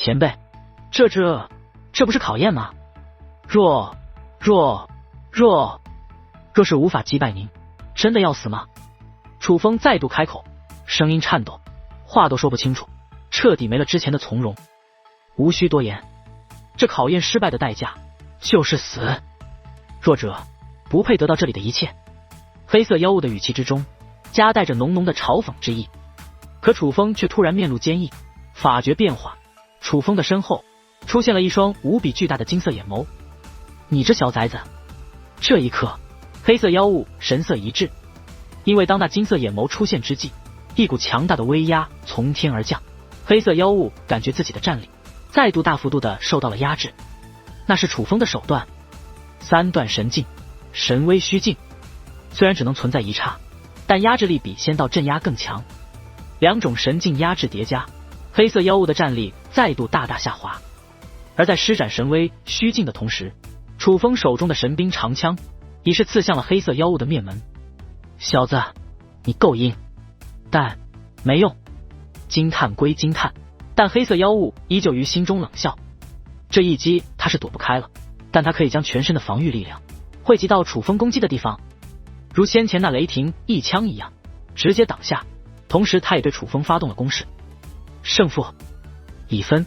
前辈，这不是考验吗？若是无法击败您，真的要死吗？楚风再度开口，声音颤抖，话都说不清楚，彻底没了之前的从容。无需多言，这考验失败的代价就是死。弱者不配得到这里的一切。黑色妖物的语气之中夹带着浓浓的嘲讽之意，可楚风却突然面露坚毅，法觉变化，楚风的身后出现了一双无比巨大的金色眼眸。你这小崽子！这一刻，黑色妖物神色一滞，因为当那金色眼眸出现之际，一股强大的威压从天而降，黑色妖物感觉自己的战力再度大幅度的受到了压制。那是楚风的手段，三段神境，神威虚境，虽然只能存在一刹，但压制力比仙道镇压更强。两种神境压制叠加，黑色妖物的战力再度大大下滑。而在施展神威虚境的同时，楚风手中的神兵长枪已是刺向了黑色妖物的面门。小子，你够硬，但没用。惊叹归惊叹，但黑色妖物依旧于心中冷笑。这一击他是躲不开了，但他可以将全身的防御力量汇集到楚风攻击的地方，如先前那雷霆一枪一样直接挡下。同时他也对楚风发动了攻势。胜负已分。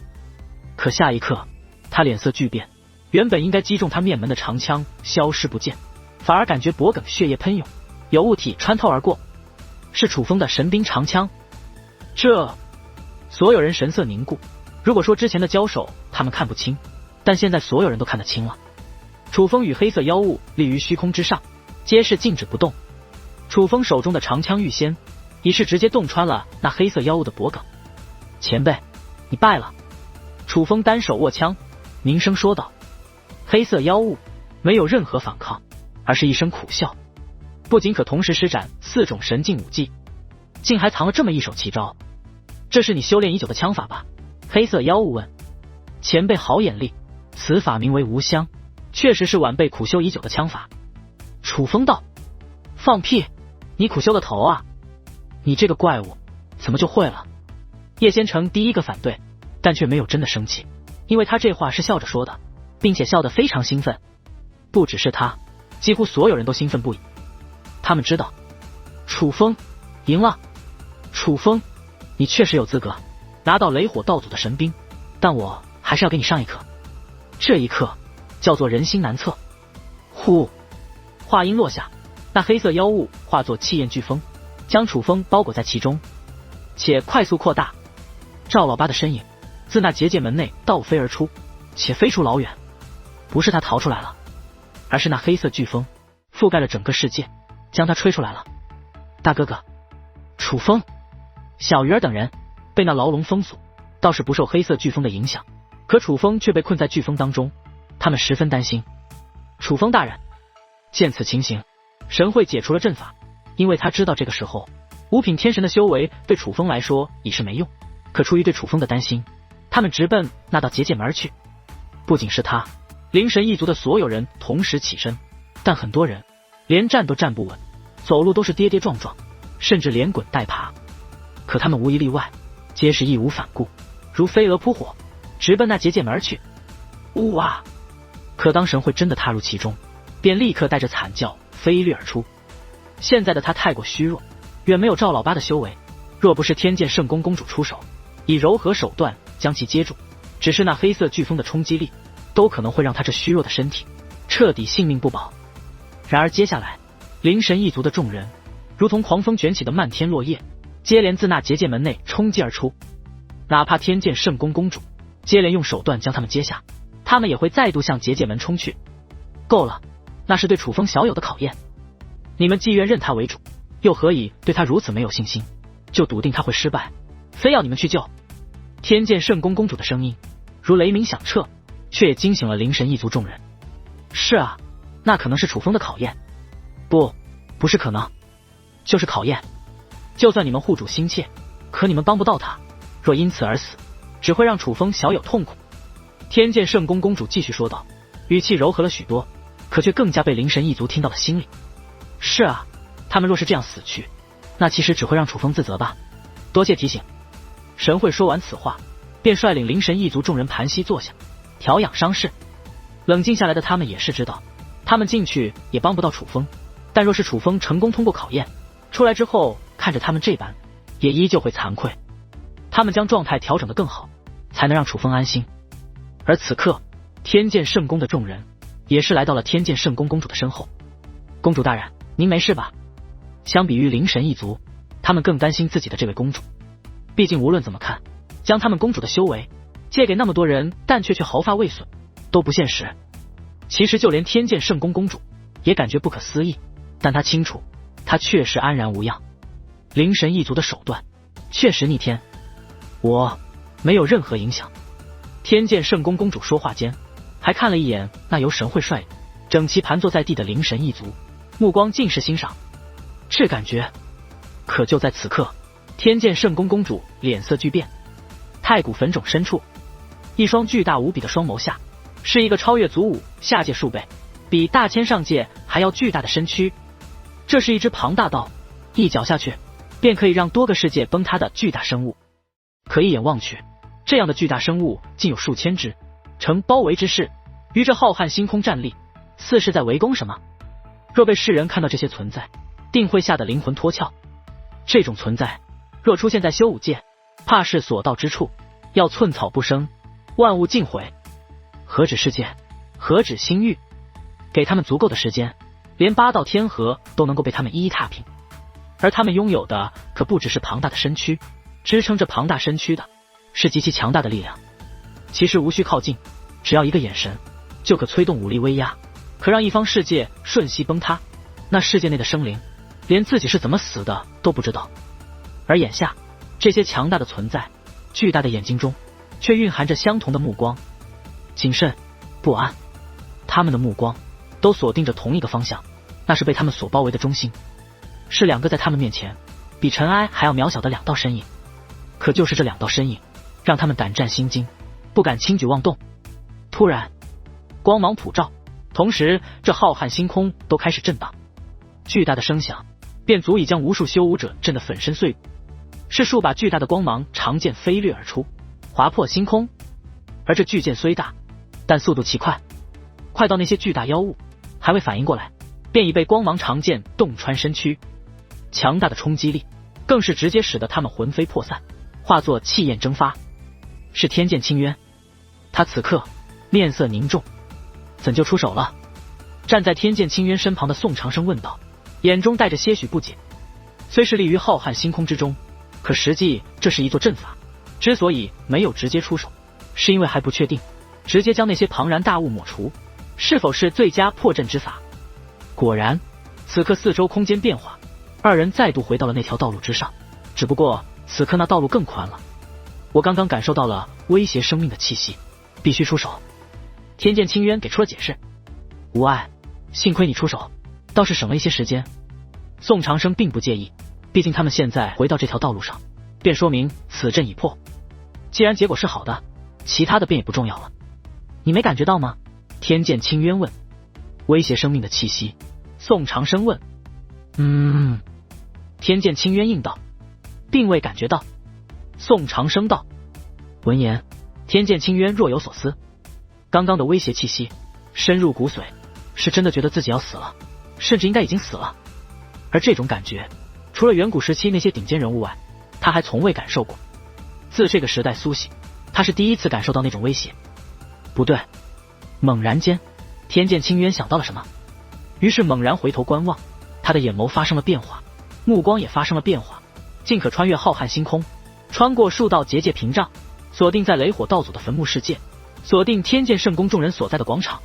可下一刻他脸色巨变，原本应该击中他面门的长枪消失不见，反而感觉脖颈血液喷涌，有物体穿透而过，是楚风的神兵长枪。这所有人神色凝固。如果说之前的交手他们看不清，但现在所有人都看得清了。楚风与黑色妖物立于虚空之上，皆是静止不动。楚风手中的长枪御仙已是直接洞穿了那黑色妖物的脖颈。前辈，你败了。楚风单手握枪，凝声说道。黑色妖物没有任何反抗，而是一声苦笑。不仅可同时施展4种神境武技，竟还藏了这么一手奇招。这是你修炼已久的枪法吧？黑色妖物问。前辈好眼力，此法名为无香，确实是晚辈苦修已久的枪法。楚风道。放屁，你苦修的头啊！你这个怪物怎么就会了？叶仙成第一个反对，但却没有真的生气，因为他这话是笑着说的，并且笑得非常兴奋。不只是他，几乎所有人都兴奋不已。他们知道楚风赢了。楚风，你确实有资格拿到雷火道祖的神兵，但我还是要给你上一课。这一课叫做人心难测。呼，话音落下，那黑色妖物化作气焰飓风，将楚风包裹在其中，且快速扩大。赵老八的身影自那结界门内倒飞而出，且飞出老远。不是他逃出来了，而是那黑色飓风覆盖了整个世界，将他吹出来了。大哥哥，楚风、小鱼儿等人被那牢笼封锁，倒是不受黑色飓风的影响，可楚风却被困在飓风当中，他们十分担心。楚风大人，见此情形，神会解除了阵法，因为他知道这个时候五品天神的修为对楚风来说已是没用，可出于对楚风的担心，他们直奔那道结界门而去。不仅是他，灵神一族的所有人同时起身，但很多人连站都站不稳，走路都是跌跌撞撞，甚至连滚带爬。可他们无一例外，皆是义无反顾，如飞蛾扑火，直奔那结界门而去。呜哇！可当神会真的踏入其中，便立刻带着惨叫飞掠而出。现在的他太过虚弱，远没有赵老八的修为，若不是天剑圣宫公主出手，以柔和手段将其接住，只是那黑色飓风的冲击力，都可能会让他这虚弱的身体彻底性命不保。然而接下来，灵神一族的众人如同狂风卷起的漫天落叶，接连自那结界门内冲击而出。哪怕天剑圣宫公主接连用手段将他们接下，他们也会再度向结界门冲去。够了，那是对楚风小友的考验。你们既愿认他为主，又何以对他如此没有信心，就笃定他会失败，非要你们去救？天剑圣宫公主的声音如雷鸣响彻，却也惊醒了灵神一族众人。是啊，那可能是楚风的考验。不是可能，就是考验。就算你们护主心切，可你们帮不到他，若因此而死，只会让楚风小友痛苦。天剑圣宫公主继续说道，语气柔和了许多，可却更加被灵神一族听到了心里。是啊，他们若是这样死去，那其实只会让楚风自责吧。多谢提醒。神会说完此话，便率领灵神一族众人盘膝坐下，调养伤势。冷静下来的他们也是知道，他们进去也帮不到楚风，但若是楚风成功通过考验，出来之后看着他们这般，也依旧会惭愧。他们将状态调整得更好，才能让楚风安心。而此刻，天剑圣宫的众人也是来到了天剑圣宫公主的身后。公主大人，您没事吧？相比于灵神一族，他们更担心自己的这位公主。毕竟无论怎么看，将他们公主的修为借给那么多人，但却毫发未损，都不现实。其实就连天剑圣宫公主也感觉不可思议，但她清楚，她确实安然无恙。灵神一族的手段确实逆天，我没有任何影响。天剑圣宫公主说话间，还看了一眼那由神会率领整齐盘坐在地的灵神一族，目光尽是欣赏。这感觉，可就在此刻，天剑圣宫公主脸色巨变，太古坟冢深处，一双巨大无比的双眸下，是一个超越祖武下界数倍，比大千上界还要巨大的身躯。这是一只庞大到一脚下去便可以让多个世界崩塌的巨大生物。可一眼望去，这样的巨大生物竟有数千只，呈包围之势，于这浩瀚星空站立，似是在围攻什么。若被世人看到这些存在，定会吓得灵魂脱壳。这种存在若出现在修武界，怕是所到之处要寸草不生，万物尽毁。何止世界，何止星域，给他们足够的时间，连8道天河都能够被他们一一踏平。而他们拥有的可不只是庞大的身躯，支撑着庞大身躯的是极其强大的力量。其实无需靠近，只要一个眼神，就可催动武力威压，可让一方世界瞬息崩塌。那世界内的生灵连自己是怎么死的都不知道。而眼下这些强大的存在，巨大的眼睛中却蕴含着相同的目光，谨慎不安。他们的目光都锁定着同一个方向，那是被他们所包围的中心，是2个在他们面前比尘埃还要渺小的2道身影。可就是这2道身影让他们胆战心惊，不敢轻举妄动。突然光芒普照，同时这浩瀚星空都开始震荡，巨大的声响便足以将无数修武者震得粉身碎骨。是数把巨大的光芒长剑飞掠而出，划破星空。而这巨剑虽大，但速度奇快，快到那些巨大妖物还未反应过来，便已被光芒长剑洞穿身躯。强大的冲击力更是直接使得他们魂飞魄散，化作气焰蒸发。是天剑清渊，他此刻面色凝重，怎就出手了？站在天剑清渊身旁的宋长生问道，眼中带着些许不解。虽是立于浩瀚星空之中，可实际这是一座阵法，之所以没有直接出手，是因为还不确定直接将那些庞然大物抹除是否是最佳破阵之法。果然，此刻四周空间变化，2人再度回到了那条道路之上，只不过此刻那道路更宽了。我刚刚感受到了威胁生命的气息，必须出手。天剑清渊给出了解释。无碍，幸亏你出手，倒是省了一些时间。宋长生并不介意，毕竟他们现在回到这条道路上，便说明此阵已破。既然结果是好的，其他的便也不重要了。你没感觉到吗？天剑清渊问。威胁生命的气息，宋长生问。天剑清渊应道，并未感觉到。宋长生道。闻言，天剑清渊若有所思。刚刚的威胁气息深入骨髓，是真的觉得自己要死了，甚至应该已经死了。而这种感觉，除了远古时期那些顶尖人物外，他还从未感受过。自这个时代苏醒，他是第一次感受到那种威胁。不对，猛然间，天剑清渊想到了什么，于是猛然回头观望，他的眼眸发生了变化，目光也发生了变化，竟可穿越浩瀚星空，穿过数道结界屏障，锁定在雷火道祖的坟墓世界，锁定天剑圣宫众人所在的广场。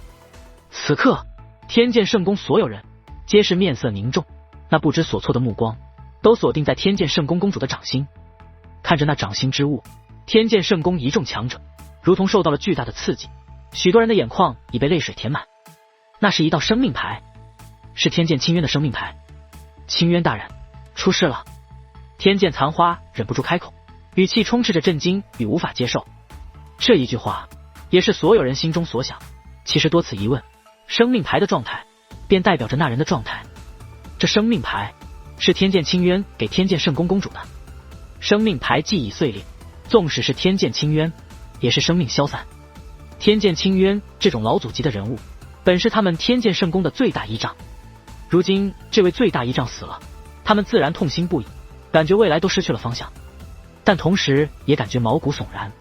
此刻，天剑圣宫所有人皆是面色凝重，那不知所措的目光都锁定在天剑圣宫公主的掌心。看着那掌心之物，天剑圣宫一众强者如同受到了巨大的刺激，许多人的眼眶已被泪水填满。那是一道生命牌，是天剑清渊的生命牌。清渊大人，出事了。天剑残花忍不住开口，语气充斥着震惊与无法接受。这一句话也是所有人心中所想。其实多此一问，生命牌的状态便代表着那人的状态。这生命牌是天剑清渊给天剑圣宫公主的。生命牌既已碎裂，纵使是天剑清渊也是生命消散。天剑清渊这种老祖级的人物，本是他们天剑圣宫的最大依仗。如今这位最大依仗死了，他们自然痛心不已，感觉未来都失去了方向，但同时也感觉毛骨悚然。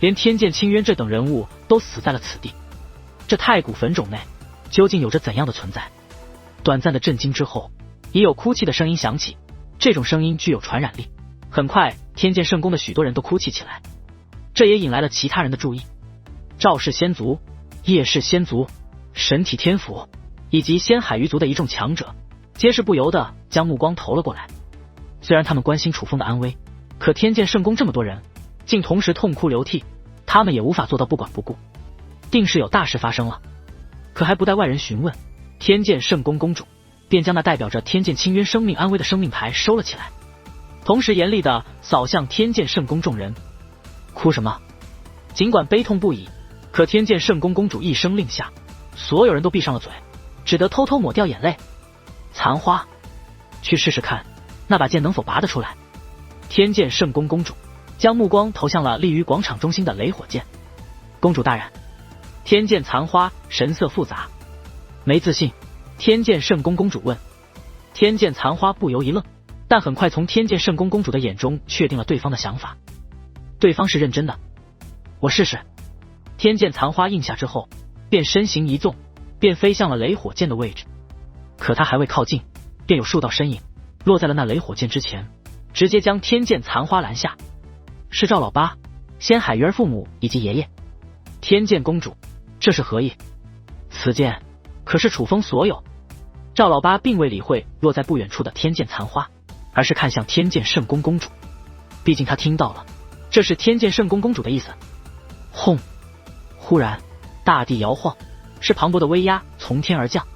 连天剑清渊这等人物都死在了此地，这太古坟冢内究竟有着怎样的存在？短暂的震惊之后，也有哭泣的声音响起，这种声音具有传染力。很快，天剑圣宫的许多人都哭泣起来，这也引来了其他人的注意。赵氏仙族、叶氏仙族、神体天府以及仙海鱼族的一众强者，皆是不由得将目光投了过来。虽然他们关心楚风的安危，可天剑圣宫这么多人，竟同时痛哭流涕，他们也无法做到不管不顾，定是有大事发生了。可还不待外人询问，天剑圣宫宫主便将那代表着天剑清渊生命安危的生命牌收了起来，同时严厉地扫向天剑圣宫众人。哭什么？尽管悲痛不已，可天剑圣宫公主一声令下，所有人都闭上了嘴，只得偷偷抹掉眼泪。残花，去试试看，那把剑能否拔得出来？天剑圣宫公主将目光投向了立于广场中心的雷火剑。公主大人，天剑残花神色复杂，没自信。天剑圣宫公主问。天剑残花不由一愣，但很快从天剑圣宫公主的眼中确定了对方的想法，对方是认真的。我试试。天剑残花应下之后，便身形一纵，便飞向了雷火剑的位置。可他还未靠近，便有数道身影落在了那雷火剑之前，直接将天剑残花拦下。是赵老八、仙海鱼儿父母以及爷爷。天剑公主，这是何意？此剑可是楚风所有？赵老八并未理会落在不远处的天剑残花，而是看向天剑圣宫公主。毕竟他听到了，这是天剑圣宫公主的意思。轰！忽然，大地摇晃，是磅礴的威压从天而降。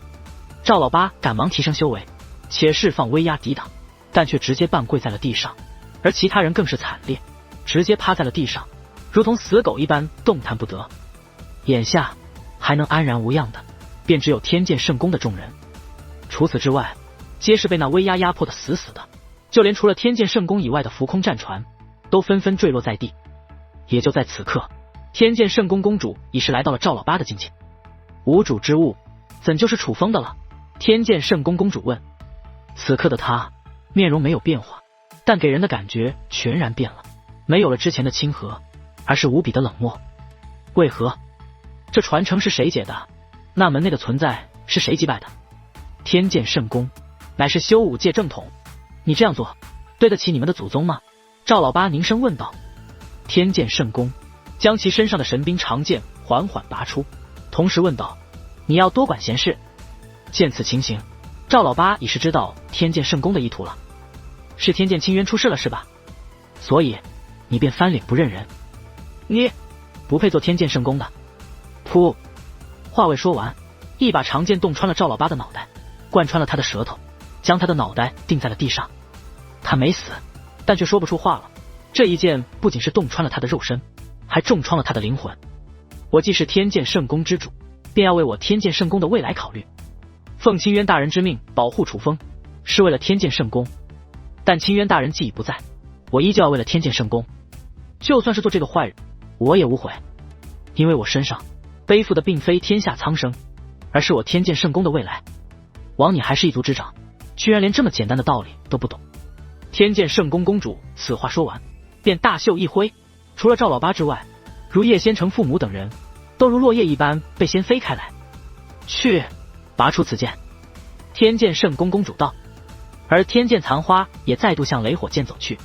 赵老八赶忙提升修为，且释放威压抵挡，但却直接半跪在了地上，而其他人更是惨烈，直接趴在了地上，如同死狗一般动弹不得。眼下还能安然无恙的，便只有天剑圣宫的众人，除此之外，皆是被那威压压迫的死死的，就连除了天剑圣宫以外的浮空战船，都纷纷坠落在地。也就在此刻，天剑圣宫公主已是来到了赵老八的境界。无主之物，怎就是楚风的了？天剑圣宫公主问。此刻的她面容没有变化，但给人的感觉全然变了，没有了之前的亲和，而是无比的冷漠。为何？这传承是谁解的？那门内的存在是谁击败的？天剑圣宫乃是修武界正统，你这样做对得起你们的祖宗吗？赵老八凝声问道。天剑圣宫将其身上的神兵长剑缓缓拔出，同时问道：你要多管闲事？见此情形，赵老八已是知道天剑圣宫的意图了，是天剑清渊出事了是吧？所以你便翻脸不认人，你不配做天剑圣宫的。噗！话未说完，一把长剑洞穿了赵老八的脑袋，贯穿了他的舌头，将他的脑袋钉在了地上。他没死，但却说不出话了。这一剑不仅是洞穿了他的肉身，还重创了他的灵魂。我既是天剑圣宫之主，便要为我天剑圣宫的未来考虑。奉清渊大人之命保护楚风，是为了天剑圣宫，但清渊大人既已不在，我依旧要为了天剑圣宫。就算是做这个坏人，我也无悔，因为我身上背负的并非天下苍生，而是我天剑圣宫的未来。枉你还是一族之长，居然连这么简单的道理都不懂。天剑圣宫公主此话说完，便大袖一挥，除了赵老八之外，如叶仙城父母等人都如落叶一般被掀飞开来。去，拔出此剑！天剑圣宫公主道。而天剑残花也再度向雷火剑走去。